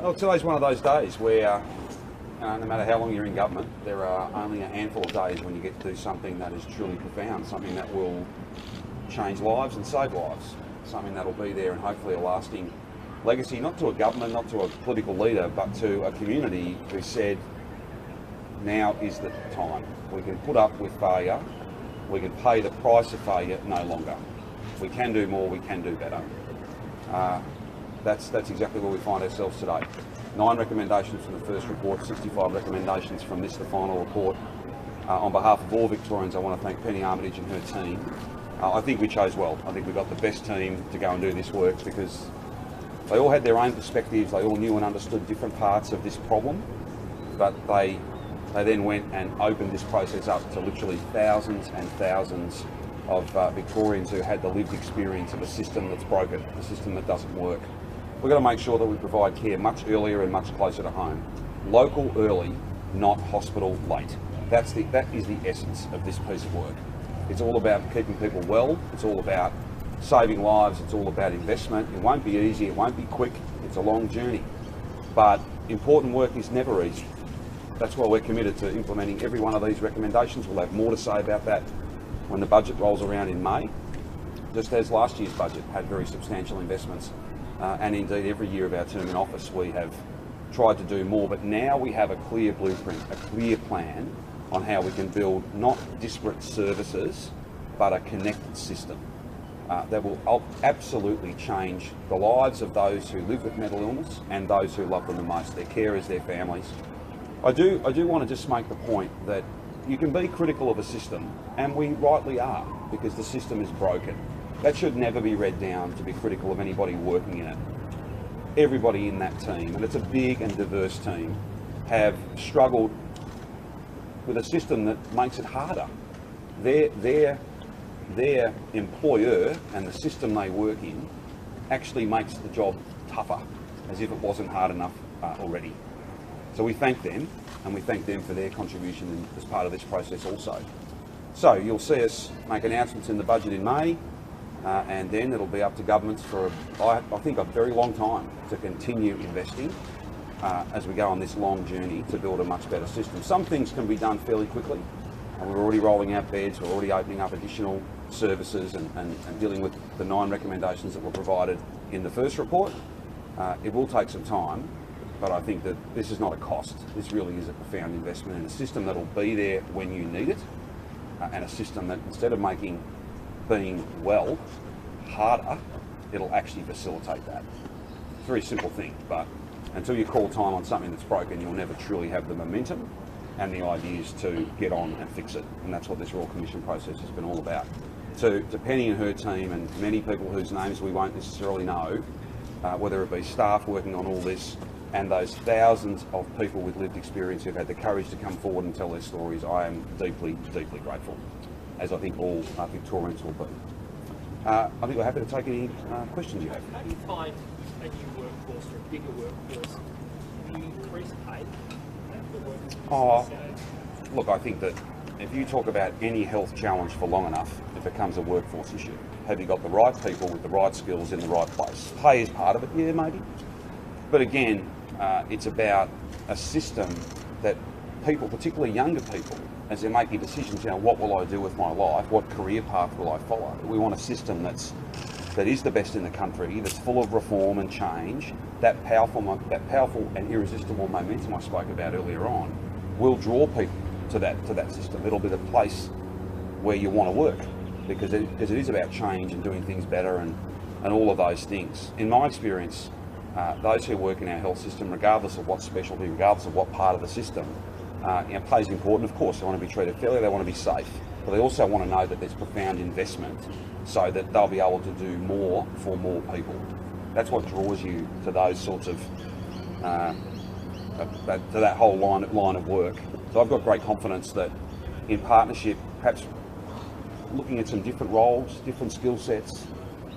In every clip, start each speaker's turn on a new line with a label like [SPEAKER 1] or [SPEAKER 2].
[SPEAKER 1] Well, today's one of those days where no matter how long you're in government, there are only a handful of days when you get to do something that is truly profound, something that will change lives and save lives, something that will be there and hopefully a lasting legacy, not to a government, not to a political leader, but to a community who said, now is the time. We can put up with failure, we can pay the price of failure no longer. We can do more, we can do better. That's exactly where we find ourselves today. 9 recommendations from the first report, 65 recommendations from this, the final report. On behalf of all Victorians, I want to thank Penny Armitage and her team. I think we chose well. I think we got the best team to go and do this work because they all had their own perspectives, they all knew and understood different parts of this problem, but they then went and opened this process up to literally thousands and thousands of Victorians who had the lived experience of a system that's broken, a system that doesn't work. We've got to make sure that we provide care much earlier and much closer to home. Local early, not hospital late. That is the essence of this piece of work. It's all about keeping people well, it's all about saving lives, it's all about investment. It won't be easy, it won't be quick, it's a long journey. But important work is never easy. That's why we're committed to implementing every one of these recommendations. We'll have more to say about that when the budget rolls around in May, just as last year's budget had very substantial investments. And indeed every year of our term in office we have tried to do more, but now we have a clear blueprint, a clear plan on how we can build not disparate services but a connected system that will absolutely change the lives of those who live with mental illness and those who love them the most, their carers, their families. I do want to just make the point that you can be critical of a system, and we rightly are, because the system is broken. That should never be read down to be critical of anybody working in it. Everybody in that team, and it's a big and diverse team, have struggled with a system that makes it harder. Their employer and the system they work in actually makes the job tougher, as if it wasn't hard enough already. So we thank them, and we thank them for their contribution as part of this process also. So you'll see us make announcements in the budget in May, and then it'll be up to governments for, I think, a very long time to continue investing as we go on this long journey to build a much better system. Some things can be done fairly quickly, and we're already rolling out beds, we're already opening up additional services and dealing with the 9 recommendations that were provided in the first report. It will take some time, but I think that this is not a cost. This really is a profound investment in a system that will be there when you need it, and a system that, instead of making being well harder, it'll actually facilitate that. It's a very simple thing, but until you call time on something that's broken, you'll never truly have the momentum and the ideas to get on and fix it. And that's what this Royal Commission process has been all about. To Penny and her team and many people whose names we won't necessarily know, whether it be staff working on all this and those thousands of people with lived experience who've had the courage to come forward and tell their stories, I am deeply, deeply grateful, as I think all Victorians will be. I think we're happy to take any questions you have.
[SPEAKER 2] How do you find a new workforce or a bigger workforce? Do you increase pay for workers?
[SPEAKER 1] Look, I think that if you talk about any health challenge for long enough, it becomes a workforce issue. Have you got the right people with the right skills in the right place? Pay is part of it, yeah, maybe. But again, it's about a system that people, particularly younger people, as they're making decisions, what will I do with my life? What career path will I follow? We want a system that is the best in the country, that's full of reform and change. That powerful and irresistible momentum I spoke about earlier on will draw people to that system. It'll be the place where you want to work, because it is about change and doing things better and all of those things. In my experience, those who work in our health system, regardless of what specialty, regardless of what part of the system, pay is important. Of course, they want to be treated fairly, they want to be safe, but they also want to know that there's profound investment so that they'll be able to do more for more people. That's what draws you to those sorts of, to that whole line of work. So I've got great confidence that in partnership, perhaps looking at some different roles, different skill sets,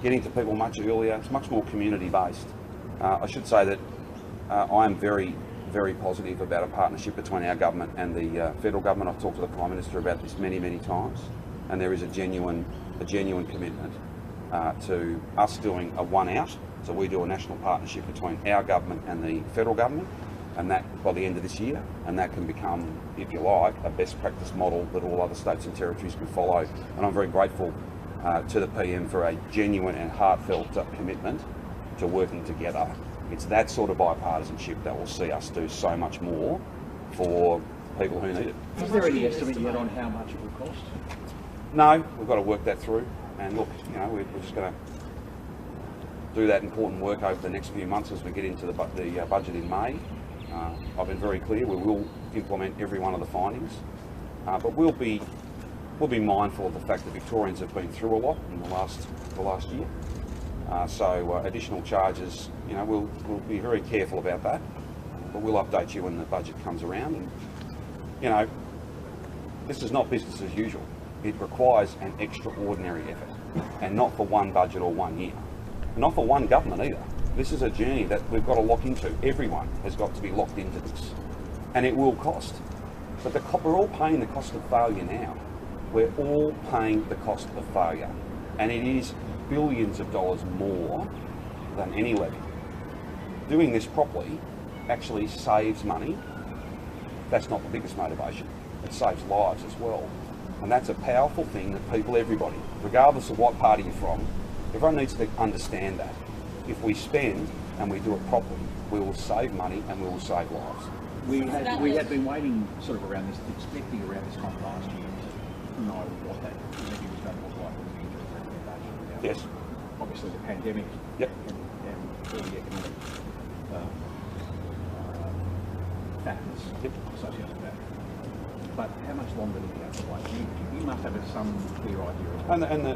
[SPEAKER 1] getting to people much earlier, it's much more community based. I should say that I am very, very positive about a partnership between our government and the federal government. I've talked to the Prime Minister about this many, many times, and there is a genuine commitment to us doing a one out So we do a national partnership between our government and the federal government, and that by the end of this year, and that can become, if you like, a best practice model that all other states and territories can follow. And I'm very grateful to the PM for a genuine and heartfelt commitment to working together. It's that sort of bipartisanship that will see us do so much more for people who need it.
[SPEAKER 3] Is there any estimate yet on how much it will cost?
[SPEAKER 1] No, we've got to work that through. And look, we're just going to do that important work over the next few months as we get into the budget in May. I've been very clear, we will implement every one of the findings, but we'll be mindful of the fact that Victorians have been through a lot in the last year. So additional charges, we'll be very careful about that, but we'll update you when the budget comes around. And this is not business as usual. It requires an extraordinary effort, and not for one budget or 1 year, not for one government either. This is a journey that we've got to lock into. Everyone has got to be locked into this, and it will cost. But we're all paying the cost of failure now. We're all paying the cost of failure, and it is billions of dollars more than any levy. Doing this properly actually saves money. That's not the biggest motivation. It saves lives as well. And that's a powerful thing that people, everybody, regardless of what party you're from, everyone needs to understand that. If we spend and we do it properly, we will save money and we will save lives.
[SPEAKER 3] We had been waiting sort of around this, expecting around this time last year to know what that levy was going to look like when we get the recommendation.
[SPEAKER 1] Yes.
[SPEAKER 3] Obviously the pandemic.
[SPEAKER 1] Yep.
[SPEAKER 3] And all the economic factors associated with that. But how much longer do we have to wait? You must have some clear idea.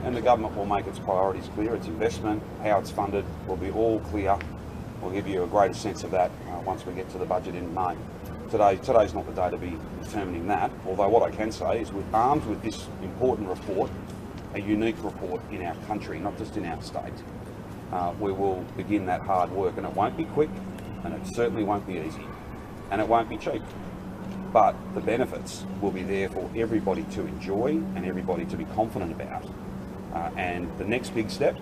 [SPEAKER 1] And the government will make its priorities clear, its investment, how it's funded will be all clear. We'll give you a greater sense of that once we get to the budget in May. Today's not the day to be determining that, although what I can say is we're armed with this important report, a unique report in our country, not just in our state. We will begin that hard work, and it won't be quick, and it certainly won't be easy, and it won't be cheap. But the benefits will be there for everybody to enjoy and everybody to be confident about. And the next big step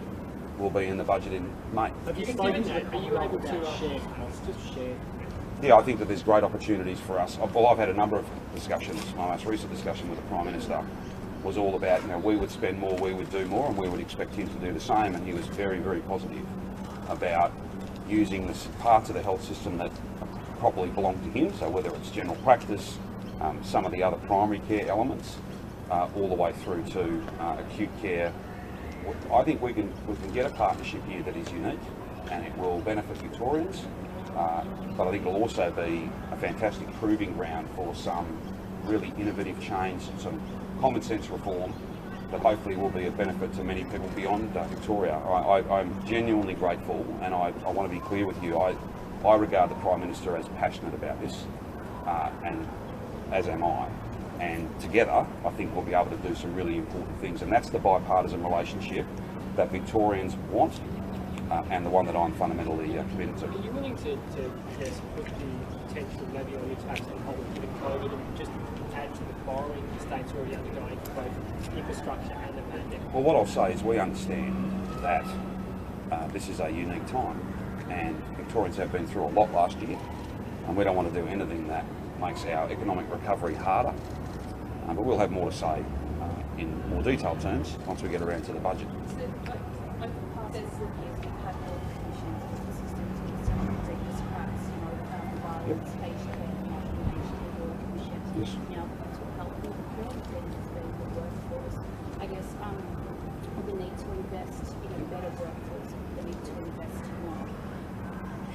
[SPEAKER 1] will be in the budget in May.
[SPEAKER 2] Have you spoken that? Are you able to share costs? Just share.
[SPEAKER 1] Yeah, I think that there's great opportunities for us. Well, I've had a number of discussions. My most recent discussion with the Prime Minister was all about, we would spend more, we would do more, and we would expect him to do the same. And he was very, very positive about using the parts of the health system that properly belong to him, so whether it's general practice, some of the other primary care elements, all the way through to acute care. I think we can get a partnership here that is unique, and it will benefit Victorians, but I think it'll also be a fantastic proving ground for some really innovative change, some common sense reform that hopefully will be of benefit to many people beyond Victoria. I'm genuinely grateful, and I want to be clear with you. I regard the Prime Minister as passionate about this, and as am I. And together, I think we'll be able to do some really important things. And that's the bipartisan relationship that Victorians want, and the one that I'm fundamentally committed to.
[SPEAKER 2] Are you willing to put the potential levy on your tax on hold given COVID and just add to the borrowing the state's already undergoing for both infrastructure and the pandemic?
[SPEAKER 1] Well, what I'll say is we understand that this is a unique time, and Victorians have been through a lot last year, and we don't want to do anything that makes our economic recovery harder. But we'll have more to say in more detailed terms once we get around to the budget. Yep. Yes.
[SPEAKER 4] I guess we need to invest in a better workforce. We need to invest more.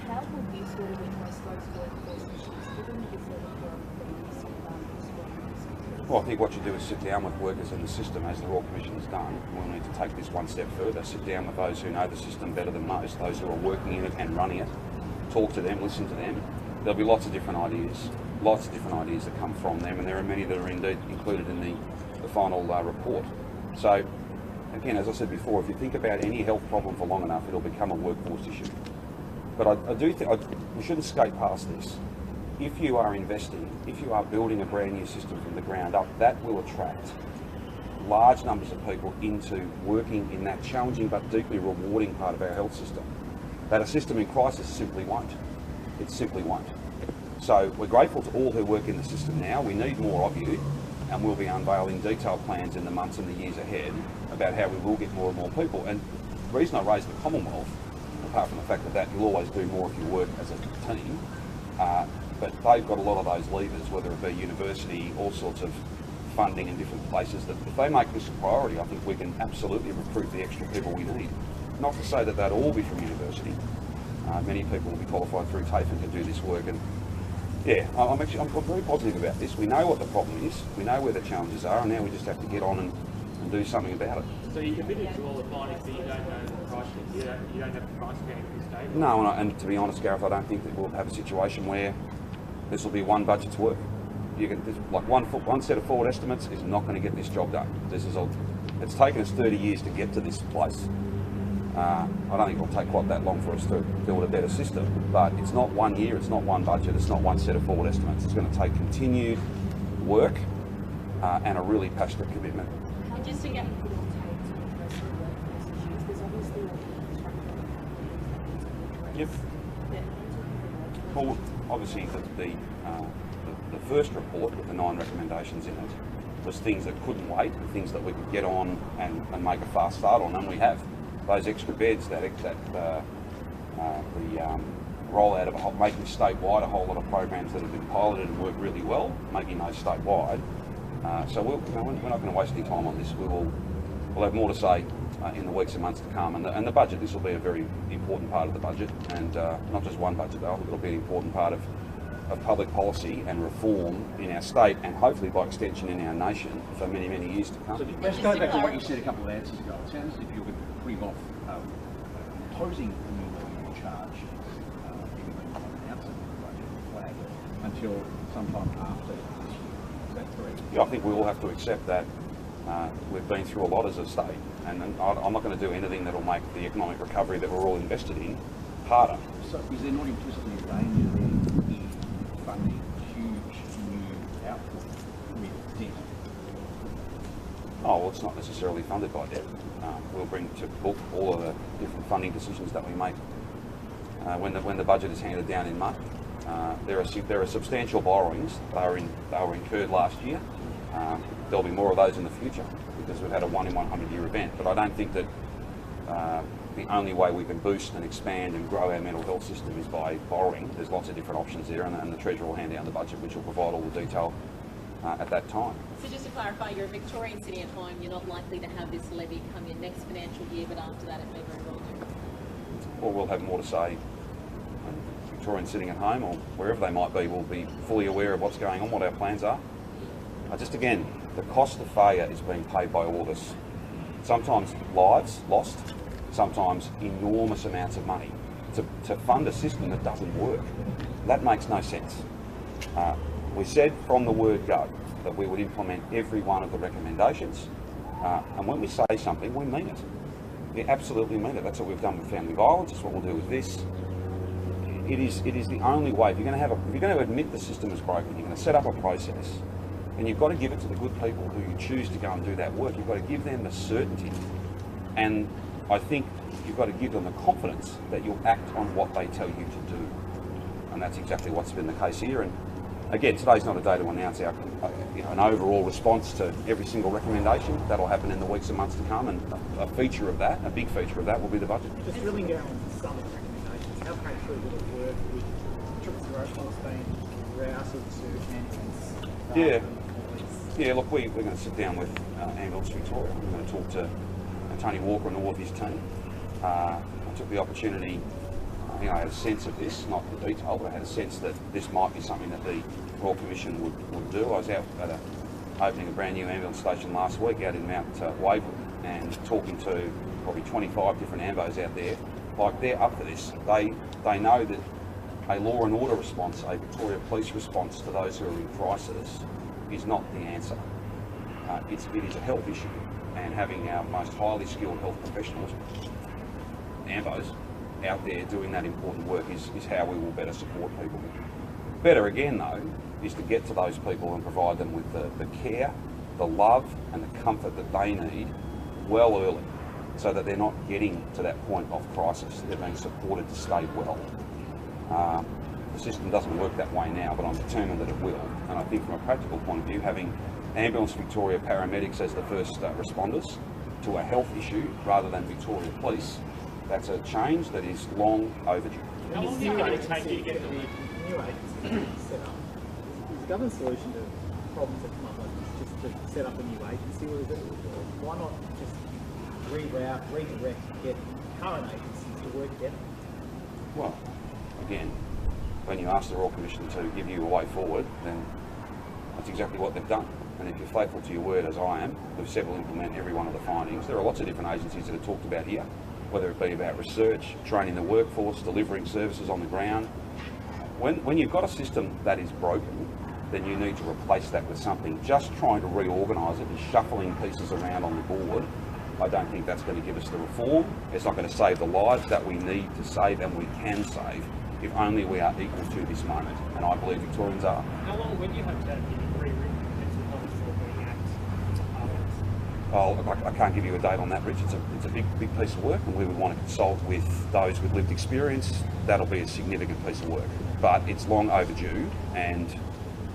[SPEAKER 4] How would you sort of address those workforce issues, given the sort of work that is
[SPEAKER 1] Well, I think what you do is sit down with workers in the system, as the Royal Commission has done. We'll need to take this one step further, sit down with those who know the system better than most, those who are working in it and running it, talk to them, listen to them. There'll be lots of different ideas that come from them, and there are many that are indeed included in the final report. So, again, as I said before, if you think about any health problem for long enough, it'll become a workforce issue. But I do think we shouldn't skate past this. If you are investing, if you are building a brand new system from the ground up, that will attract large numbers of people into working in that challenging but deeply rewarding part of our health system. that a system in crisis simply won't. It simply won't. So we're grateful to all who work in the system now. We need more of you, and we'll be unveiling detailed plans in the months and the years ahead about how we will get more and more people. And the reason I raised the Commonwealth, apart from the fact that you'll always do more if you work as a team, but they've got a lot of those levers, whether it be university, all sorts of funding in different places, that if they make this a priority, I think we can absolutely recruit the extra people we need. Not to say that they'll all be from university. Many people will be qualified through TAFE and can do this work. And yeah, I'm very positive about this. We know what the problem is, we know where the challenges are, and now we just have to get on and do something about it.
[SPEAKER 2] So you're committed to all the findings, but you don't know the price. You don't have the price game at this stage.
[SPEAKER 1] No, and to be honest, Gareth, I don't think that we'll have a situation where this will be one budget's work. One set of forward estimates is not going to get this job done. It's taken us 30 years to get to this place. I don't think it'll take quite that long for us to build a better system, but it's not 1 year, it's not one budget, it's not one set of forward estimates. It's going to take continued work and a really passionate commitment.
[SPEAKER 4] Just to get a good take to address the workforce issues, there's obviously a structural things that need to be addressed.
[SPEAKER 1] Yep. Well, obviously the first report with the 9 recommendations in it was things that couldn't wait, and things that we could get on and make a fast start on, and we have. Those extra beds, the rollout of making statewide a whole lot of programs that have been piloted and work really well, making those statewide. So we're not going to waste any time on this. We'll have more to say in the weeks and months to come. And the budget, this will be a very important part of the budget, and not just one budget though. It'll be an important part of public policy and reform in our state, and hopefully by extension in our nation for many, many years to come.
[SPEAKER 3] So let's go back to what you said a couple of answers ago. It sounds as if you're putting off imposing a new minimum charge, even though you want to announce it in the budget flag, until sometime after this year. Is that correct?
[SPEAKER 1] Yeah, I think we all have to accept that we've been through a lot as a state, and I'm not going to do anything that will make the economic recovery that we're all invested in harder.
[SPEAKER 3] So is there not implicitly a danger there in funding huge new output with debt?
[SPEAKER 1] Oh, well, it's not necessarily funded by debt. We'll bring to book all of the different funding decisions that we make when the budget is handed down in May. There are substantial borrowings. They were incurred last year. There'll be more of those in the future because we've had a 1 in 100 year event. But I don't think that the only way we can boost and expand and grow our mental health system is by borrowing. There's lots of different options there, and the Treasurer will hand down the budget, which will provide all the detail at that time.
[SPEAKER 5] So just to clarify, you're a Victorian sitting at home, you're not likely to have this levy come in next financial year, but after that it may very well do.
[SPEAKER 1] Well, we'll have more to say. Victorians sitting at home or wherever they might be will be fully aware of what's going on, what our plans are. Just again, the cost of failure is being paid by all of us. Sometimes lives lost, sometimes enormous amounts of money to fund a system that doesn't work. That makes no sense. We said from the word go that we would implement every one of the recommendations, and when we say something, we mean it. We absolutely mean it. That's what we've done with family violence. That's what we'll do with this. It is the only way. If you're going to admit the system is broken, you're going to set up a process, and you've got to give it to the good people who you choose to go and do that work. You've got to give them the certainty, and I think you've got to give them the confidence that you'll act on what they tell you to do, and that's exactly what's been the case here. And again, today's not a day to announce an overall response to every single recommendation. That'll happen in the weeks and months to come, and a big feature of that, will be the budget.
[SPEAKER 2] Just drilling down on some of the recommendations, how painful will it work with 000 calls being routed to ambulance?
[SPEAKER 1] Yeah, look, we're going to sit down with Ambulance Victoria. I'm going to talk to Tony Walker and all of his team. I took the opportunity, I had a sense of this, not the detail, but I had a sense that this might be something that the Royal Commission would do. I was out at opening a brand new ambulance station last week out in Mount Waverley and talking to probably 25 different ambos out there. Like, they're up for this. They know that a law and order response, a Victoria Police response to those who are in crisis is not the answer. It is a health issue, and having our most highly skilled health professionals, ambos, out there doing that important work is how we will better support people. Better again though is to get to those people and provide them with the care, the love and the comfort that they need well early. so that they're not getting to that point of crisis. They're being supported to stay well. The system doesn't work that way now, but I'm determined that it will. And I think from a practical point of view, having Ambulance Victoria paramedics as the first responders to a health issue rather than Victoria Police, that's a change that is long overdue.
[SPEAKER 2] How long is it going to take you to get
[SPEAKER 6] the new agency set up? Is the government's solution to problems that come up like this just to set up a new agency, or is it, why not just reroute, redirect, get current agencies to work together?
[SPEAKER 1] Well, again, when you ask the Royal Commission to give you a way forward, then that's exactly what they've done. And if you're faithful to your word, as I am, we've said we'll implement every one of the findings. There are lots of different agencies that are talked about here, whether it be about research, training the workforce, delivering services on the ground. When you've got a system that is broken, then you need to replace that with something. Just trying to reorganise it and shuffling pieces around on the board, I don't think that's going to give us the reform. It's not going to save the lives that we need to save and we can save, if only we are equal to this moment. And I believe Victorians are.
[SPEAKER 2] How long would you have to have the rewritten Mental Health Wellbeing Act?
[SPEAKER 1] Oh, I can't give you a date on that, Rich. It's a big piece of work, and we would want to consult with those with lived experience. That'll be a significant piece of work, but it's long overdue, and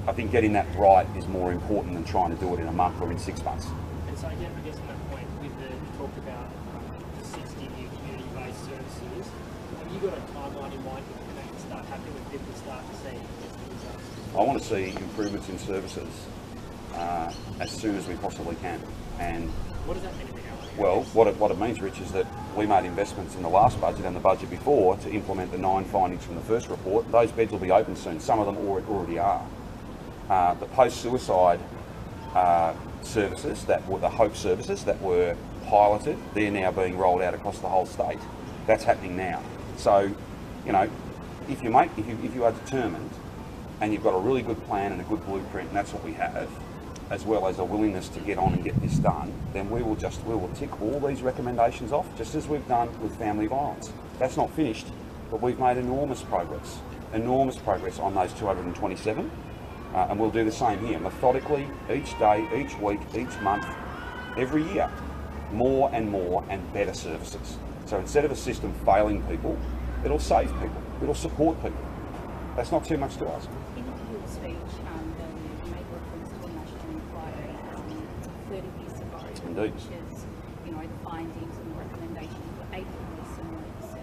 [SPEAKER 1] I think getting that right is more important than trying to do it in a month or in 6 months.
[SPEAKER 2] And so again, I guess on that point, with the talk about 60 new community-based services, have you got a timeline in mind when that can start happening, when people start to see the results?
[SPEAKER 1] I want to see improvements in services as soon as we possibly can. And
[SPEAKER 2] what does that mean in reality?
[SPEAKER 1] well, what it means, Rich, is that we made investments in the last budget and the budget before to implement the 9 findings from the first report. Those beds will be open soon. Some of them already are. The post-suicide services, that were the HOPE services that were piloted, they're now being rolled out across the whole state. That's happening now. So, you know, if you are determined and you've got a really good plan and a good blueprint, and that's what we have, as well as a willingness to get on and get this done, then we will tick all these recommendations off, just as we've done with family violence. That's not finished, but we've made enormous progress on those 227, and we'll do the same here, methodically, each day, each week, each month, every year, more and better services. So instead of a system failing people, it'll save people, it'll support people. That's not too much to ask.
[SPEAKER 4] In your speech, you made reference to a national inquiry 30 years ago,
[SPEAKER 1] Indeed.
[SPEAKER 4] which is, the findings and the recommendations were equally similar to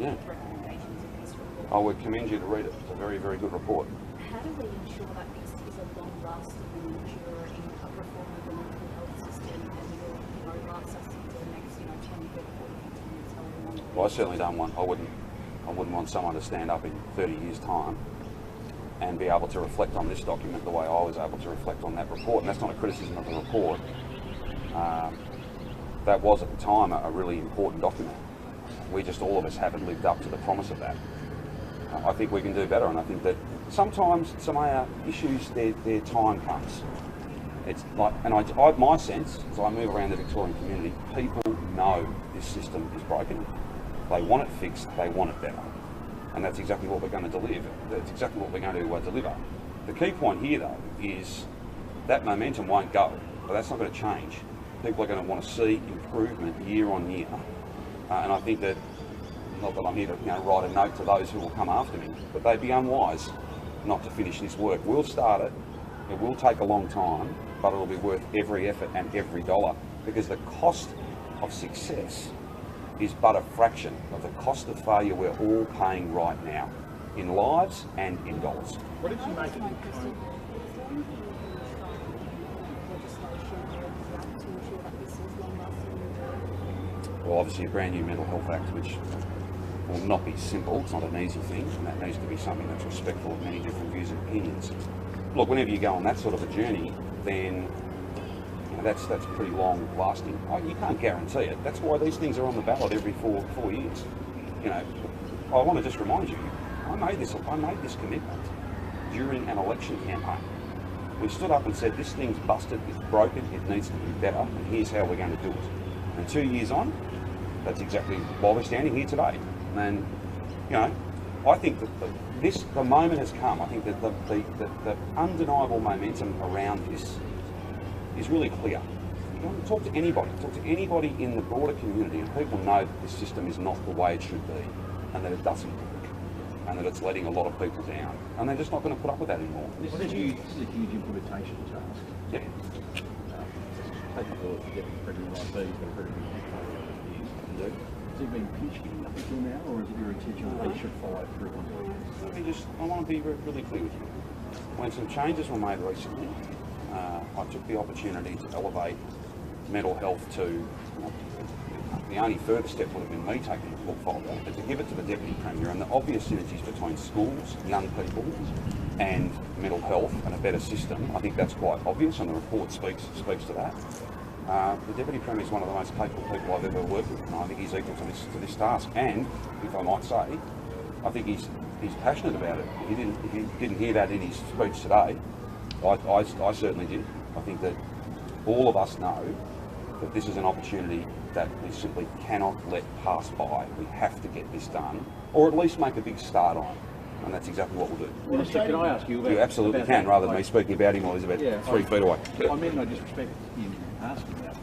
[SPEAKER 4] the recommendations of this report.
[SPEAKER 1] I would commend you to read it. It's a very, very good report.
[SPEAKER 4] How do we ensure that this is a long-lasting and enduring reform of the mental health system and will, last us into the next, 10, 30, 40, 50 years, however long?
[SPEAKER 1] Well, I certainly don't want, I wouldn't want someone to stand up in 30 years' time and be able to reflect on this document the way I was able to reflect on that report. And that's not a criticism of the report. That was at the time a really important document. All of us haven't lived up to the promise of that. I think we can do better, and I think that sometimes some of our issues, their time comes. It's like, and my sense, as I move around the Victorian community, people know this system is broken. They want it fixed, they want it better. And that's exactly what we're going to deliver. That's exactly what we're going to deliver. The key point here, though, is that momentum won't go, but that's not going to change. People are going to want to see improvement year on year. And I think that, not that I'm here to write a note to those who will come after me, but they'd be unwise not to finish this work. We'll start it. It will take a long time, but it'll be worth every effort and every dollar, because the cost of success is but a fraction of the cost of failure we're all paying right now, in lives and in dollars.
[SPEAKER 6] What did you make of
[SPEAKER 4] my question? Is there anything legislation or to ensure that this is long-lasting and enduring?
[SPEAKER 1] Well, obviously a brand new mental health act, which will not be simple. It's not an easy thing, and that needs to be something that's respectful of many different views and opinions. Look, whenever you go on that sort of a journey, then that's pretty long lasting. You can't guarantee it. That's why these things are on the ballot every four years. I want to just remind you, I made this commitment during an election campaign. We stood up and said, this thing's busted, it's broken, it needs to be better, and here's how we're going to do it. And 2 years on, that's exactly why we're standing here today. And I think that the moment has come. I think that the undeniable momentum around this is really clear. talk to anybody in the broader community, and people know that this system is not the way it should be, and that it doesn't work, and that it's letting a lot of people down, and they're just not going to put up with that anymore.
[SPEAKER 3] This is a huge implementation task.
[SPEAKER 1] Yeah.
[SPEAKER 3] Take up the deputy premier might be, but a very big portfolio of years.
[SPEAKER 1] Indeed.
[SPEAKER 3] Has he been pitched up until now, or is it your intention that he should follow through on that?
[SPEAKER 1] I want to be really clear with you. When some changes were made recently, I took the opportunity to elevate mental health to, the only further step would have been me taking the portfolio, but to give it to the Deputy Premier, and the obvious synergies between schools, young people and mental health and a better system, I think that's quite obvious, and the report speaks to that. The Deputy Premier is one of the most capable people I've ever worked with, and I think he's equal to this task, and, if I might say, I think he's passionate about it. If you didn't hear that in his speech today, I certainly did. I think that all of us know that this is an opportunity that we simply cannot let pass by. We have to get this done, or at least make a big start on it. And that's exactly what we'll do.
[SPEAKER 3] Minister, can I ask you about
[SPEAKER 1] You absolutely
[SPEAKER 3] about
[SPEAKER 1] can,
[SPEAKER 3] that?
[SPEAKER 1] rather than me speaking about him while he's about 3 feet away.
[SPEAKER 3] I mean, no disrespect in asking that.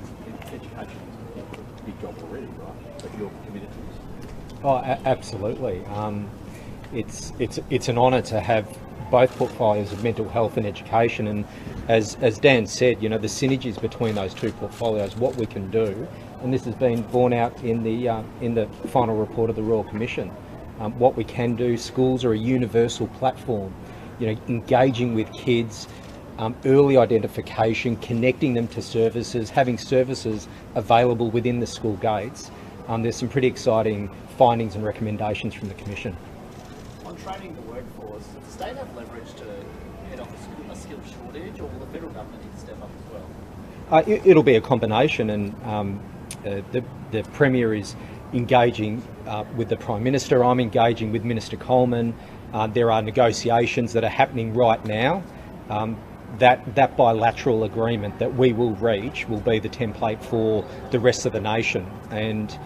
[SPEAKER 3] Education is a big job already, right? But you're committed to this.
[SPEAKER 7] Oh, absolutely. It's an honour to have both portfolios of mental health and education, and as Dan said, the synergies between those two portfolios, what we can do, and this has been borne out in the final report of the Royal Commission. What we can do, schools are a universal platform, engaging with kids, early identification, connecting them to services, having services available within the school gates. There's some pretty exciting findings and recommendations from the Commission.
[SPEAKER 8] On training the workforce, does the state have leverage to head off a skills shortage, or will the federal government need to step up as well?
[SPEAKER 7] It'll be a combination, and the Premier is engaging with the Prime Minister. I'm engaging with Minister Coleman. There are negotiations that are happening right now. That bilateral agreement that we will reach will be the template for the rest of the nation. And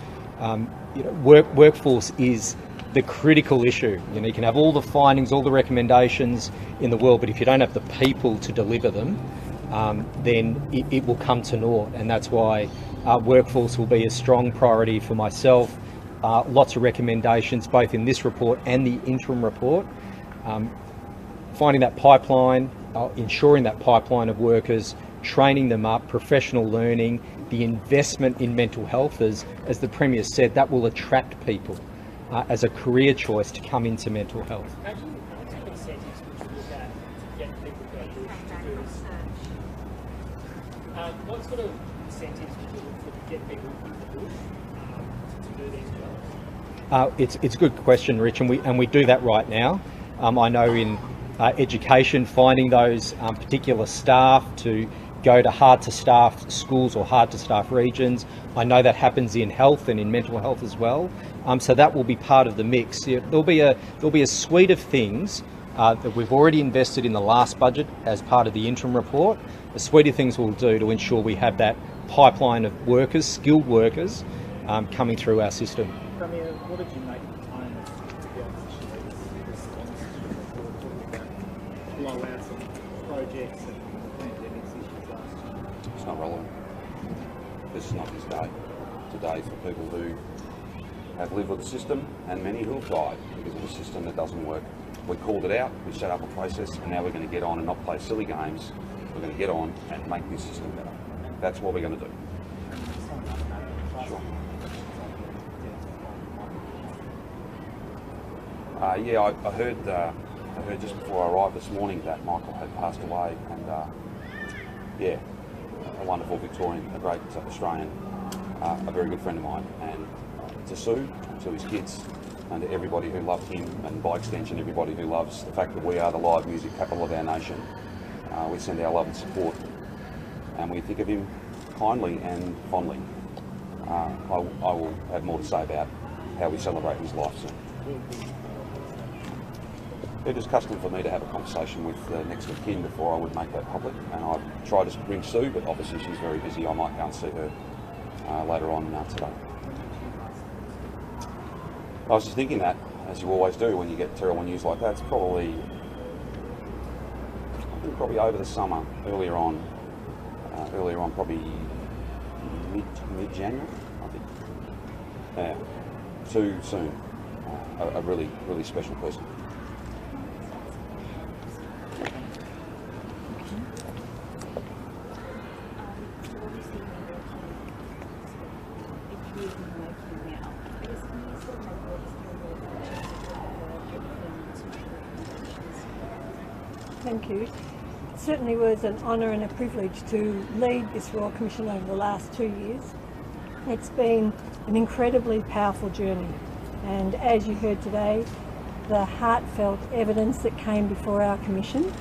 [SPEAKER 7] workforce is the critical issue. You can have all the findings, all the recommendations in the world, but if you don't have the people to deliver them, then it will come to naught. And that's why workforce will be a strong priority for myself. Lots of recommendations, both in this report and the interim report. Finding that pipeline, ensuring that pipeline of workers, training them up, professional learning, the investment in mental health, as the Premier said, that will attract people as a career choice to come into mental health.
[SPEAKER 2] Imagine what sort of incentives would you look at to get people to go to do this? What sort of incentives would you look for to get people in the bush to do these jobs?
[SPEAKER 7] It's a good question, Rich, and we do that right now. I know in education, finding those particular staff to go to hard to staff schools or hard to staff regions. I know that happens in health and in mental health as well. So that will be part of the mix. There'll be a suite of things that we've already invested in the last budget as part of the interim report. A suite of things we'll do to ensure we have that pipeline of workers, skilled workers, coming through our system.
[SPEAKER 6] Premier, what did you make at the time of the opposition leaders' response to the report talking about blowouts of projects and pandemics issues last year?
[SPEAKER 1] It's not relevant. This is not his day. Today for people who have lived with the system and many who have died because of a system that doesn't work. We called it out, we set up a process, and now we're going to get on and not play silly games. We're going to get on and make this system better. That's what we're going to do. Sure. Yeah, I heard just before I arrived this morning that Michael had passed away, and yeah, a wonderful Victorian, a great Australian, a very good friend of mine, and to Sue, to his kids, and to everybody who loved him, and by extension everybody who loves the fact that we are the live music capital of our nation. We send our love and support, and we think of him kindly and fondly. I will have more to say about how we celebrate his life soon. It is custom for me to have a conversation with next of kin before I would make that public, and I've tried to ring Sue, but obviously she's very busy. I might go and see her later on today. I was just thinking that, as you always do when you get terrible news like that, it's probably over the summer, earlier on, probably mid-January, I think. Too soon. A really, really special person.
[SPEAKER 9] Thank you. It certainly was an honour and a privilege to lead this Royal Commission over the last 2 years. It's been an incredibly powerful journey, and as you heard today, the heartfelt evidence that came before our Commission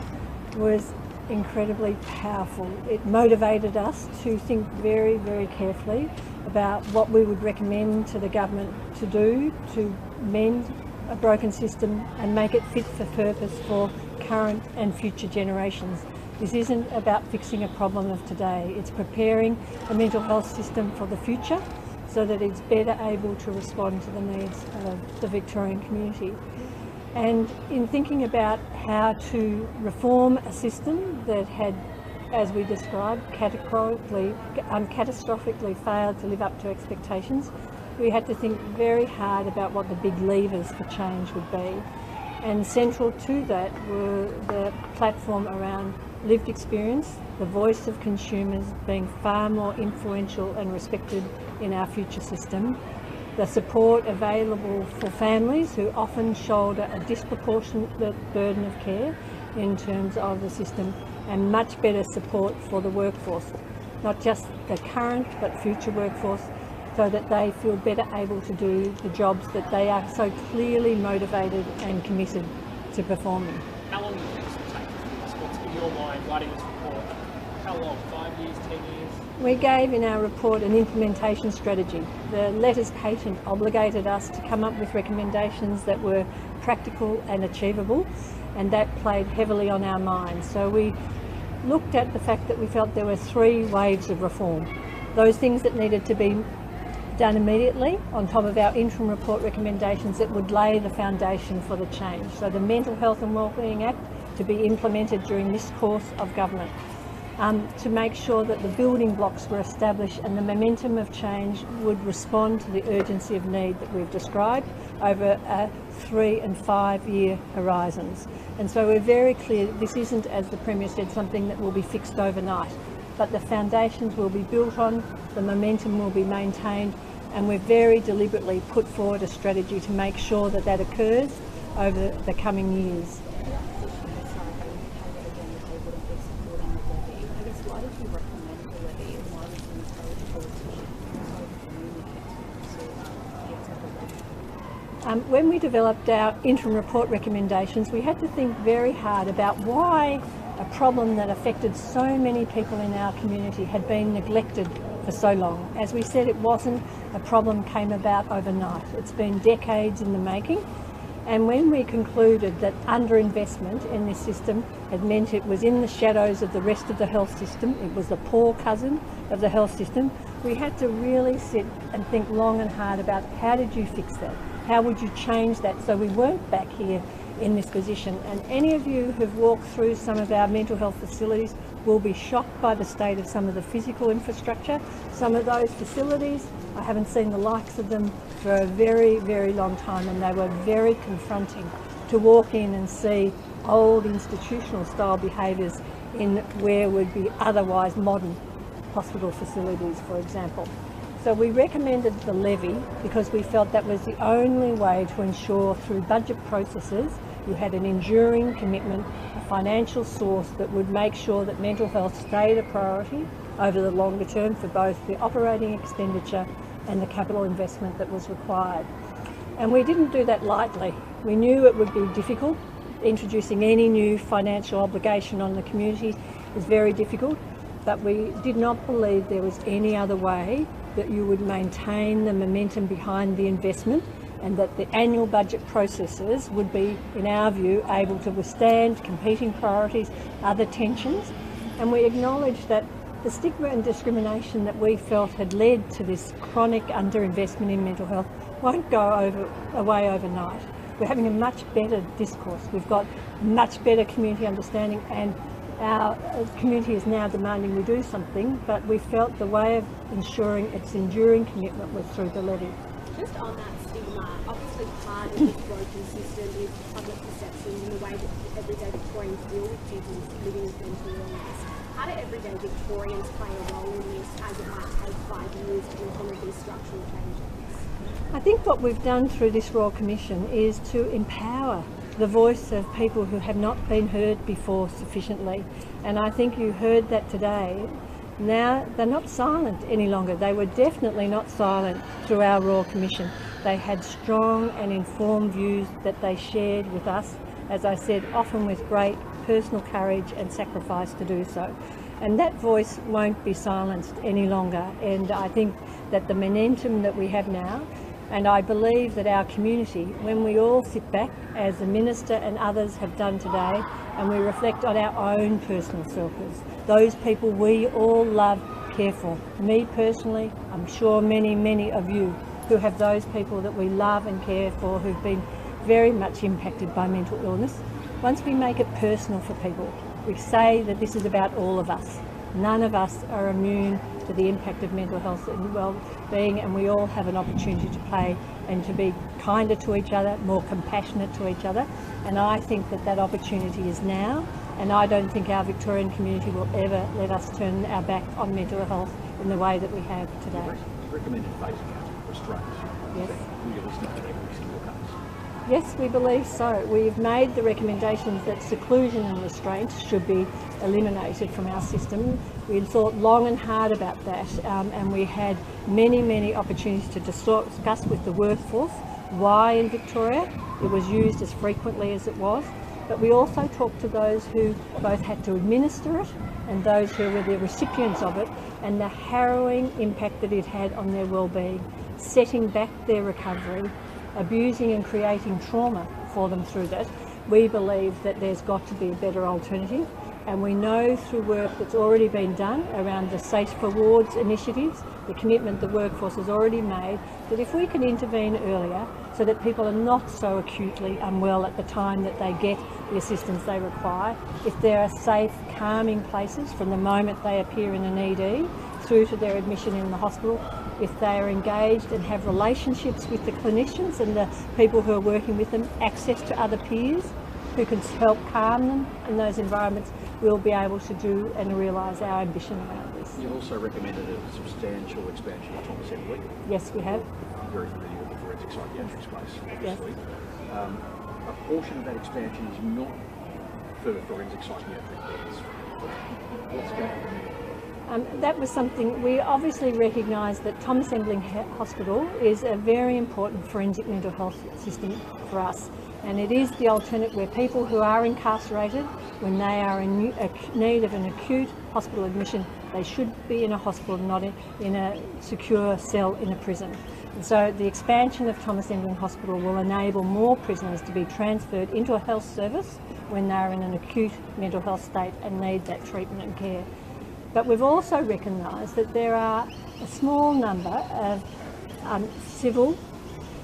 [SPEAKER 9] was incredibly powerful. It motivated us to think very, very carefully about what we would recommend to the government to do to mend a broken system and make it fit for purpose for current and future generations. This isn't about fixing a problem of today, it's preparing a mental health system for the future so that it's better able to respond to the needs of the Victorian community. And in thinking about how to reform a system that had, as we described, catastrophically failed to live up to expectations, we had to think very hard about what the big levers for change would be. And central to that were the platform around lived experience, the voice of consumers being far more influential and respected in our future system, the support available for families who often shoulder a disproportionate burden of care in terms of the system, and much better support for the workforce, not just the current but future workforce, so that they feel better able to do the jobs that they are so clearly motivated and committed to performing.
[SPEAKER 2] How long did this take to do this? What's in your mind writing this report? How long? 5 years, 10 years?
[SPEAKER 9] We gave in our report an implementation strategy. The letters patent obligated us to come up with recommendations that were practical and achievable, and that played heavily on our minds. So we looked at the fact that we felt there were 3 waves of reform. Those things that needed to be done immediately on top of our interim report recommendations that would lay the foundation for the change. So the Mental Health and Wellbeing Act to be implemented during this course of government, to make sure that the building blocks were established and the momentum of change would respond to the urgency of need that we've described over 3 and 5 year horizons. And so we're very clear that this isn't, as the Premier said, something that will be fixed overnight, but the foundations will be built on, the momentum will be maintained, and we've very deliberately put forward a strategy to make sure that that occurs over the coming years. When we developed our interim report recommendations, we had to think very hard about why a problem that affected so many people in our community had been neglected for so long. As we said, it wasn't a problem came about overnight. It's been decades in the making. And when we concluded that underinvestment in this system had meant it was in the shadows of the rest of the health system, it was the poor cousin of the health system, we had to really sit and think long and hard about how did you fix that? How would you change that so we weren't back here in this position? And any of you who've walked through some of our mental health facilities will be shocked by the state of some of the physical infrastructure. Some of those facilities, I haven't seen the likes of them for a very, very long time, and they were very confronting to walk in and see old institutional style behaviours in where would be otherwise modern hospital facilities, for example. So we recommended the levy because we felt that was the only way to ensure through budget processes you had an enduring commitment, a financial source that would make sure that mental health stayed a priority over the longer term for both the operating expenditure and the capital investment that was required. And we didn't do that lightly. We knew it would be difficult. Introducing any new financial obligation on the community is very difficult, but we did not believe there was any other way that you would maintain the momentum behind the investment, and that the annual budget processes would be, in our view, able to withstand competing priorities, other tensions. And we acknowledge that the stigma and discrimination that we felt had led to this chronic underinvestment in mental health won't go away overnight. We're having a much better discourse. We've got much better community understanding, and our community is now demanding we do something, but we felt the way of ensuring its enduring commitment was through the levy.
[SPEAKER 10] Just on that stigma, obviously part of this broken system is public perceptions and the way that everyday Victorians deal with people living with mental illness. How do everyday Victorians play a role in this, as it might take 5 years to implement these structural changes?
[SPEAKER 9] I think what we've done through this Royal Commission is to empower the voice of people who have not been heard before sufficiently. And I think you heard that today. Now they're not silent any longer. They were definitely not silent through our Royal Commission. They had strong and informed views that they shared with us, as I said, often with great personal courage and sacrifice to do so. And that voice won't be silenced any longer. And I think that the momentum that we have now, and I believe that our community, when we all sit back, as the Minister and others have done today, and we reflect on our own personal circles, those people we all love, care for. Me personally, I'm sure many of you who have those people that we love and care for who've been very much impacted by mental illness. Once we make it personal for people, we say that this is about all of us. None of us are immune to the impact of mental health and well-being, and we all have an opportunity to play and to be kinder to each other, more compassionate to each other. And I think that that opportunity is now, and I don't think our Victorian community will ever let us turn our back on mental health in the way that we have today.
[SPEAKER 3] Recommended phasing out restraints.
[SPEAKER 9] Yes.
[SPEAKER 3] Realistic to every single case.
[SPEAKER 9] Yes, we believe so. We've made the recommendations that seclusion and restraint should be eliminated from our system. We thought long and hard about that, and we had many opportunities to discuss with the workforce why in Victoria it was used as frequently as it was. But we also talked to those who both had to administer it and those who were the recipients of it, and the harrowing impact that it had on their well-being, setting back their recovery, abusing and creating trauma for them through that. We believe that there's got to be a better alternative, and we know through work that's already been done around the Safe for Wards initiatives, the commitment the workforce has already made, that if we can intervene earlier so that people are not so acutely unwell at the time that they get the assistance they require, if there are safe, calming places from the moment they appear in an ED through to their admission in the hospital, if they are engaged and have relationships with the clinicians and the people who are working with them, access to other peers who can help calm them in those environments, we'll be able to do and realise our ambition around this.
[SPEAKER 3] You've also recommended a substantial expansion of Thomas Embley.
[SPEAKER 9] Yes, we have.
[SPEAKER 3] Very familiar with the forensic psychiatric space,
[SPEAKER 9] Yes.
[SPEAKER 3] obviously. A portion of that expansion is not for forensic psychiatric beds. What's going on there?
[SPEAKER 9] That was something we obviously recognise that Thomas Embley Hospital is a very important forensic mental health system for us, and it is the alternate where people who are incarcerated, when they are in need of an acute hospital admission, they should be in a hospital, not in a secure cell in a prison. And so the expansion of Thomas Embley Hospital will enable more prisoners to be transferred into a health service when they are in an acute mental health state and need that treatment and care. But we've also recognised that there are a small number of civil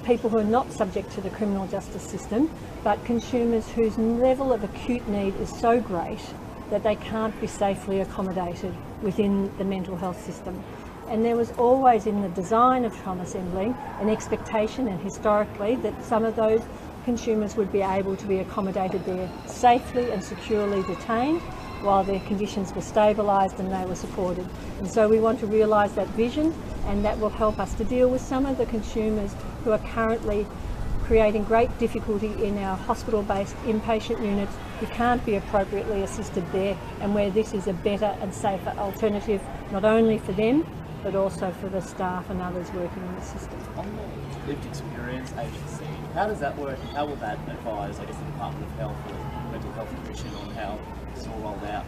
[SPEAKER 9] people who are not subject to the criminal justice system, but consumers whose level of acute need is so great that they can't be safely accommodated within the mental health system. And there was always in the design of Thomas Embley an expectation, and historically, that some of those consumers would be able to be accommodated there safely and securely detained while their conditions were stabilised and they were supported. And so we want to realise that vision, and that will help us to deal with some of the consumers who are currently creating great difficulty in our hospital-based inpatient units who can't be appropriately assisted there, and where this is a better and safer alternative, not only for them, but also for the staff and others working in the system.
[SPEAKER 8] On the Lived Experience Agency, how does that work? How will that advise, I guess, the Department of Health or the Mental Health Commission on how it's all rolled out?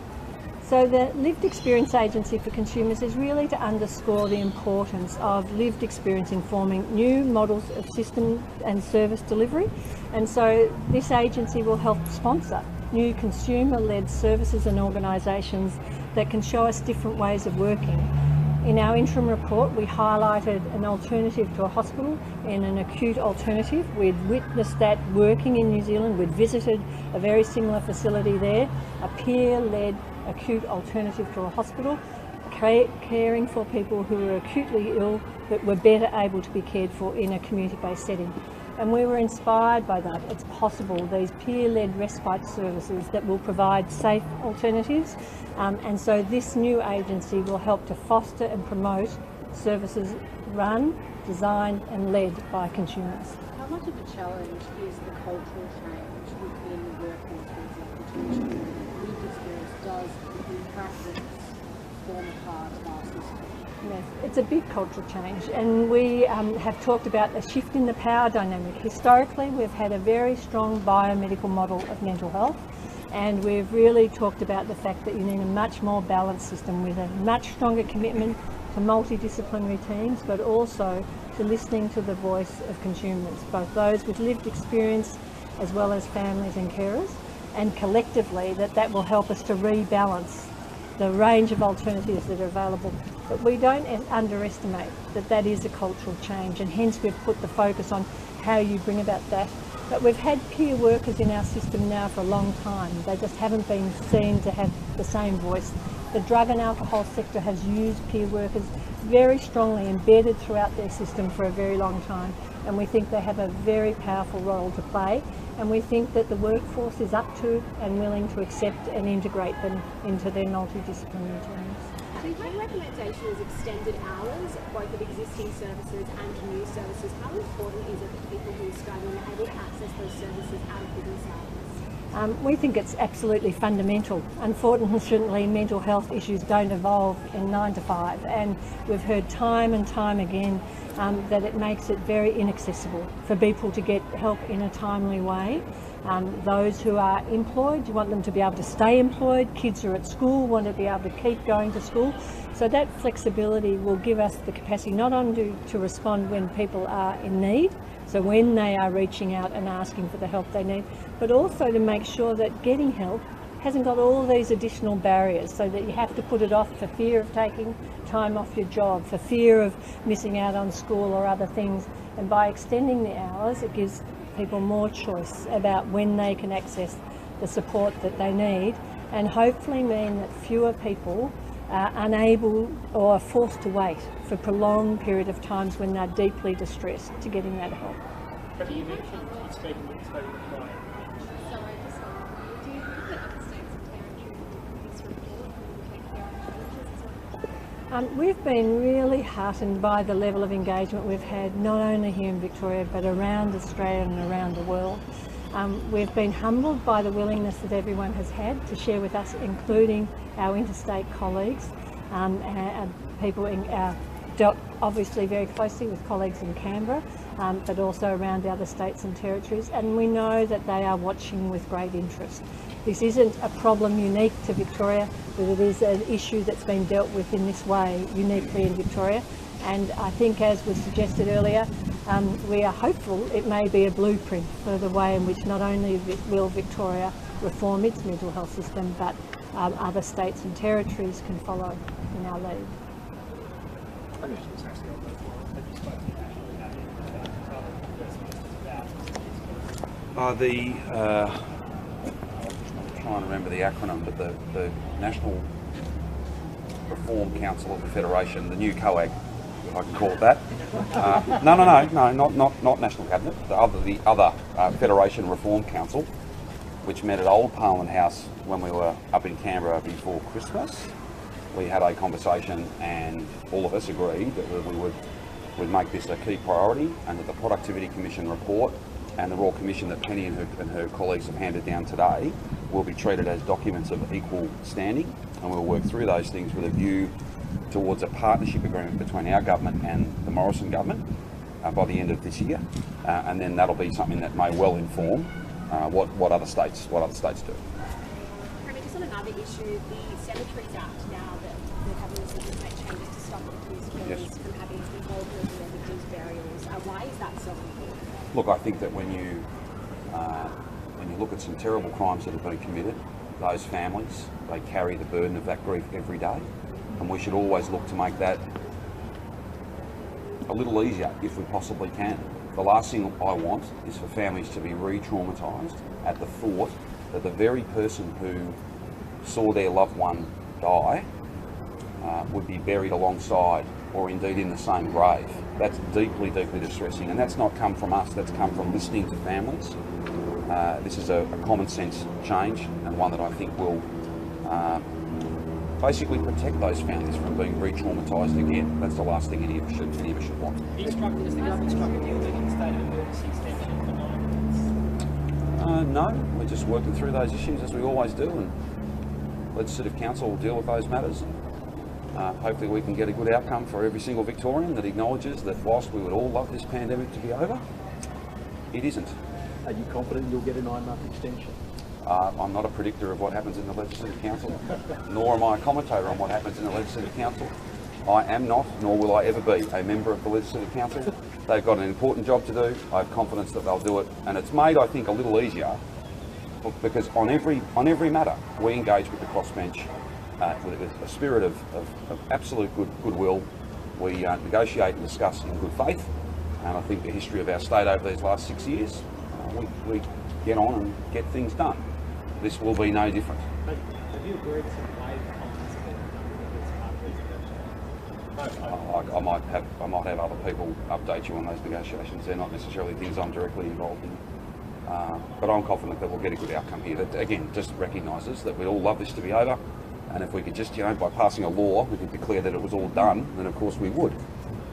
[SPEAKER 9] So the Lived Experience Agency for Consumers is really to underscore the importance of lived experience informing new models of system and service delivery. And so this agency will help sponsor new consumer-led services and organisations that can show us different ways of working. In our interim report, we highlighted an alternative to a hospital and an acute alternative. We'd witnessed that working in New Zealand. We'd visited a very similar facility there, a peer-led acute alternative to a hospital, caring for people who were acutely ill but were better able to be cared for in a community-based setting. And we were inspired by that. It's possible, these peer-led respite services that will provide safe alternatives. And so this new agency will help to foster and promote services run, designed and led by consumers.
[SPEAKER 5] How much of a challenge is the cultural change within the workforce, for example, to lived experience does in practice form a part of our system?
[SPEAKER 9] Yes, it's a big cultural change, and we have talked about a shift in the power dynamic. Historically, we've had a very strong biomedical model of mental health, and we've really talked about the fact that you need a much more balanced system with a much stronger commitment to multidisciplinary teams, but also to listening to the voice of consumers, both those with lived experience as well as families and carers, and collectively that will help us to rebalance the range of alternatives that are available. But we don't underestimate that is a cultural change, and hence we've put the focus on how you bring about that. But we've had peer workers in our system now for a long time. They just haven't been seen to have the same voice. The drug and alcohol sector has used peer workers very strongly embedded throughout their system for a very long time, and we think they have a very powerful role to play, and we think that the workforce is up to and willing to accept and integrate them into their multidisciplinary teams.
[SPEAKER 10] So your recommendation is extended hours, both of existing services and new services. How important is it that people who are struggling are able to access those services out of business hours?
[SPEAKER 9] We think it's absolutely fundamental. Unfortunately, mental health issues don't evolve in 9 to 5, and we've heard time and time again that it makes it very inaccessible for people to get help in a timely way. Those who are employed, you want them to be able to stay employed. Kids who are at school want to be able to keep going to school. So that flexibility will give us the capacity not only to respond when people are in need, so when they are reaching out and asking for the help they need, but also to make sure that getting help hasn't got all these additional barriers, so that you have to put it off for fear of taking time off your job, for fear of missing out on school or other things. And by extending the hours, it gives people more choice about when they can access the support that they need, and hopefully mean that fewer people are unable or are forced to wait for a prolonged period of times when they're deeply distressed to getting that help.
[SPEAKER 2] But you mentioned you've spoken with client.
[SPEAKER 5] So I just do you think that other states and territories will this report and take their own challenges as well?
[SPEAKER 9] We've been really heartened by the level of engagement we've had, not only here in Victoria but around Australia and around the world. We've been humbled by the willingness that everyone has had to share with us, including our interstate colleagues, and people dealt obviously very closely with colleagues in Canberra, but also around the other states and territories, and we know that they are watching with great interest. This isn't a problem unique to Victoria, but it is an issue that's been dealt with in this way uniquely in Victoria, and I think, as was suggested earlier, we are hopeful it may be a blueprint for the way in which not only will Victoria reform its mental health system, but other states and territories can follow in our lead.
[SPEAKER 1] I'm trying to remember the acronym, but the National Reform Council of the Federation, the new COAG, if I can call it that. No, not National Cabinet. The other Federation Reform Council, which met at Old Parliament House when we were up in Canberra before Christmas. We had a conversation, and all of us agreed that we would make this a key priority, and that the Productivity Commission report and the Royal Commission that Penny and her colleagues have handed down today will be treated as documents of equal standing, and we'll work through those things with a view towards a partnership agreement between our government and the Morrison government by the end of this year, and then that'll be something that may well inform what other states do.
[SPEAKER 10] Just on another issue, the Cemeteries Act, now that they're having this make changes to stop accused killers from having involvement in their victims' burials, why is that so important?
[SPEAKER 1] Look, I think that when you look at some terrible crimes that have been committed, those families, they carry the burden of that grief every day. and we should always look to make that a little easier if we possibly can. The last thing I want is for families to be re-traumatised at the thought that the very person who saw their loved one die would be buried alongside, or indeed in the same grave. That's deeply, deeply distressing, and that's not come from us, that's come from listening to families. This is a common sense change, and one that I think will basically protect those families from being re-traumatised again. That's the last thing any of us should want.
[SPEAKER 2] Has the government struck a deal making state of emergency extension for 9 months?
[SPEAKER 1] No, we're just working through those issues as we always do, and Legislative Council will deal with those matters. Hopefully we can get a good outcome for every single Victorian that acknowledges that whilst we would all love this pandemic to be over, it isn't.
[SPEAKER 3] Are you confident you'll get a 9-month extension?
[SPEAKER 1] I'm not a predictor of what happens in the Legislative Council, nor am I a commentator on what happens in the Legislative Council. I am not, nor will I ever be, a member of the Legislative Council. They've got an important job to do. I have confidence that they'll do it, and it's made, I think, a little easier because on every matter we engage with the crossbench with a spirit of absolute goodwill. We negotiate and discuss in good faith, and I think the history of our state over these last 6 years, we get on and get things done. This will be no different.
[SPEAKER 6] Have you agreed to waive comments about as part of these negotiations?
[SPEAKER 1] I might have other people update you on those negotiations. They're not necessarily things I'm directly involved in. But I'm confident that we'll get a good outcome here. That, again, just recognises that we'd all love this to be over, and if we could just, by passing a law, we could declare that it was all done, then of course we would.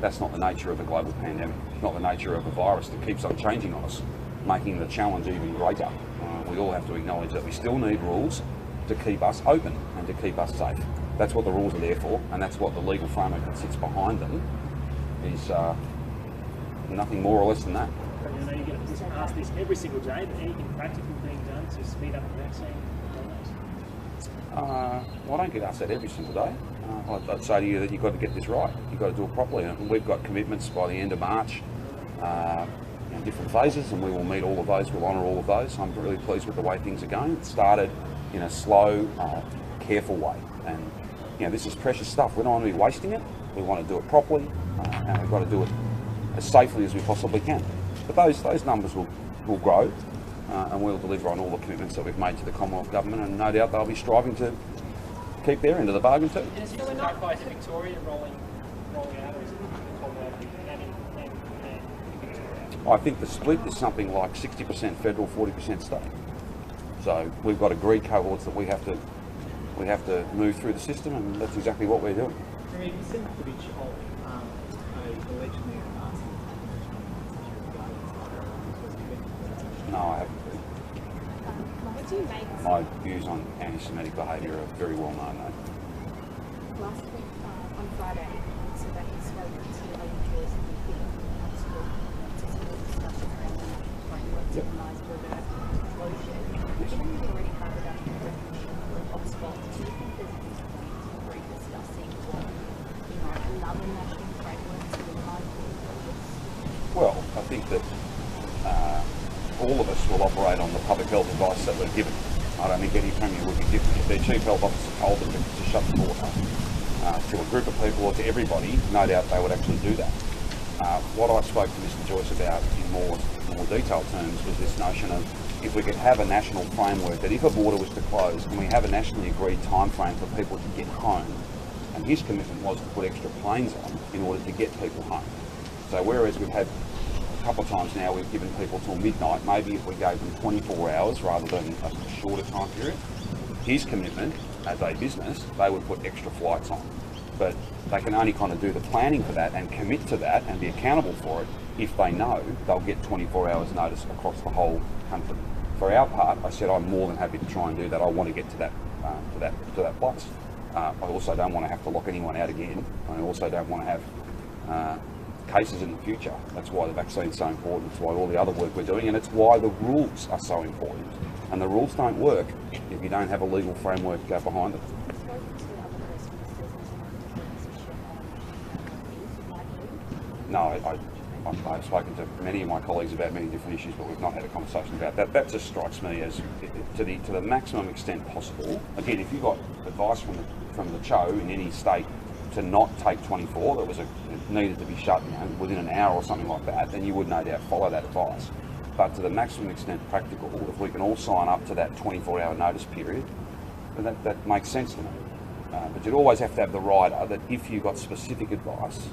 [SPEAKER 1] That's not the nature of a global pandemic. It's not the nature of a virus that keeps on changing on us, making the challenge even greater. We all have to acknowledge that we still need rules to keep us open and to keep us safe. That's what the rules are there for, and that's what the legal framework that sits behind them is nothing more or less than that.
[SPEAKER 2] You know, you get asked this every single day, but anything practical being done to speed up the vaccine?
[SPEAKER 1] Well, I don't get asked that every single day. I'd say to you that you've got to get this right. You've got to do it properly. And we've got commitments by the end of March in different phases, and we will meet all of those. We'll honour all of those. I'm really pleased with the way things are going. It started in a slow, careful way. And, this is precious stuff. We don't want to be wasting it. We want to do it properly, and we've got to do it as safely as we possibly can. But those numbers will grow. And we'll deliver on all the commitments that we've made to the Commonwealth Government, and no doubt they'll be striving to keep their end of the bargain too.
[SPEAKER 2] And is Victoria rolling out, or is it the Commonwealth and Victoria?
[SPEAKER 1] I think the split is something like 60% federal, 40% state. So we've got agreed cohorts that we have to move through the system, and that's exactly what we're doing.
[SPEAKER 6] Have you seen footage of a allegedly Nazi
[SPEAKER 1] No, I haven't.
[SPEAKER 10] What do you make?
[SPEAKER 1] My views on anti-Semitic behaviour are very well known, though.
[SPEAKER 4] Last week on Friday, so that he spoke to elders and people from school to some of the discussion around the national framework to minimise border closure. Given we already have a definition of hotspots, do you think there's any point to rediscussing another national framework to minimise border closures?
[SPEAKER 1] Well, I think that all of us will operate on the public health advice that we're given. I don't think any Premier would be different. If their Chief Health Officer told them to shut the border to a group of people or to everybody, no doubt they would actually do that. What I spoke to Mr Joyce about in more detailed terms was this notion of if we could have a national framework that if a border was to close and we have a nationally agreed time frame for people to get home, and his commitment was to put extra planes on in order to get people home. So whereas we've had a couple of times now we've given people till midnight, maybe if we gave them 24 hours rather than a shorter time period, his commitment as a business, they would put extra flights on. But they can only kind of do the planning for that and commit to that and be accountable for it if they know they'll get 24 hours notice across the whole country. For our part, I said I'm more than happy to try and do that. I want to get to that place. I also don't want to have to lock anyone out again. I also don't want to have cases in the future. That's why the vaccine's so important. It's why all the other work we're doing, and it's why the rules are so important. And the rules don't work if you don't have a legal framework go behind it. No, I've spoken to many of my colleagues about many different issues, but we've not had a conversation about that. That just strikes me as, to the maximum extent possible. Again, if you got advice from the CHO in any state to not take 24, that it needed to be shut down within an hour or something like that, then you would no doubt follow that advice. But to the maximum extent practical, if we can all sign up to that 24-hour notice period, then that makes sense to me. But you'd always have to have the rider that if you got specific advice,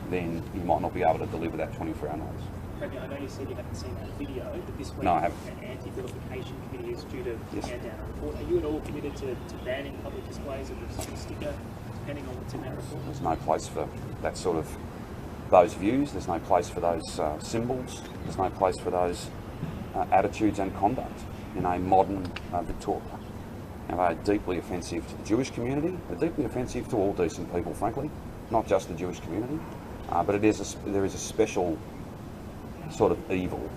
[SPEAKER 1] then you might not be able to deliver that 24-hour notice.
[SPEAKER 2] Premier, I know you said you haven't seen that video, but this week
[SPEAKER 1] No, I haven't.
[SPEAKER 2] an anti-vilification committee is due to
[SPEAKER 1] Yes.
[SPEAKER 2] hand down a report. Are you at all committed to banning public displays of the super sticker, depending on what's in that report?
[SPEAKER 1] There's no place for that sort of those views. There's no place for those symbols. There's no place for those attitudes and conduct in a modern Victoria. And they are deeply offensive to the Jewish community. They're deeply offensive to all decent people, frankly, not just the Jewish community. But there is a special sort of evil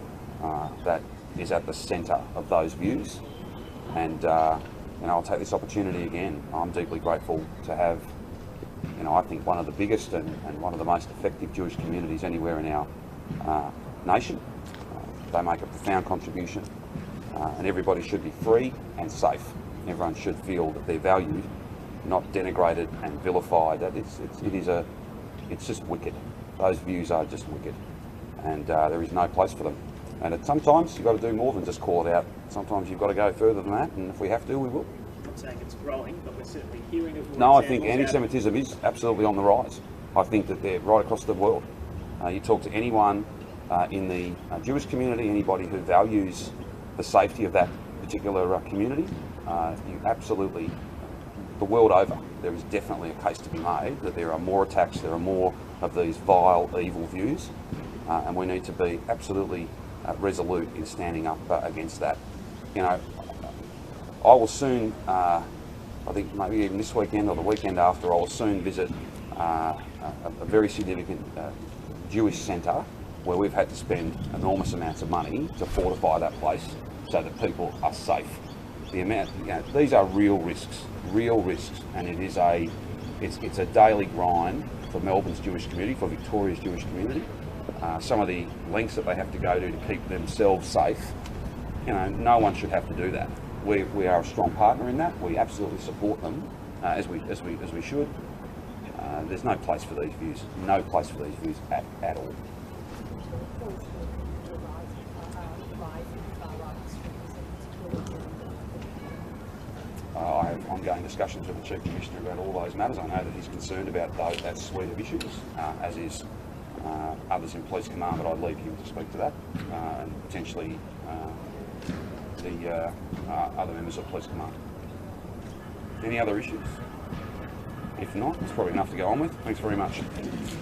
[SPEAKER 1] that is at the centre of those views. And I'll take this opportunity again. I'm deeply grateful to have, I think one of the biggest and one of the most effective Jewish communities anywhere in our nation. They make a profound contribution, and everybody should be free and safe. Everyone should feel that they're valued, not denigrated and vilified. That it's just wicked. Those views are just wicked, and there is no place for them. And sometimes you've got to do more than just call it out. Sometimes you've got to go further than that, and if we have to, we will.
[SPEAKER 2] I'm not saying it's growing, but we're certainly hearing of more
[SPEAKER 1] No, I think
[SPEAKER 2] examples out of-
[SPEAKER 1] anti-Semitism is absolutely on the rise. I think that they're right across the world. You talk to anyone in the Jewish community, anybody who values the safety of that particular community, you absolutely, the world over, there is definitely a case to be made that there are more attacks, there are more of these vile, evil views, and we need to be absolutely resolute in standing up against that. I will soon, I think maybe even this weekend or the weekend after, I will soon visit a very significant Jewish centre where we've had to spend enormous amounts of money to fortify that place so that people are safe. The amount, these are real risks, and it's a daily grind for Melbourne's Jewish community, for Victoria's Jewish community. Some of the lengths that they have to go to keep themselves safe, no one should have to do that. We are a strong partner in that. We absolutely support them as we should. There's no place for these views. No place for these views at all. I have ongoing discussions with the Chief Commissioner about all those matters. I know that he's concerned about that suite of issues, as is others in Police Command, but I'd leave him to speak to that, and potentially the other members of Police Command. Any other issues? If not, it's probably enough to go on with. Thanks very much.
[SPEAKER 6] Thanks.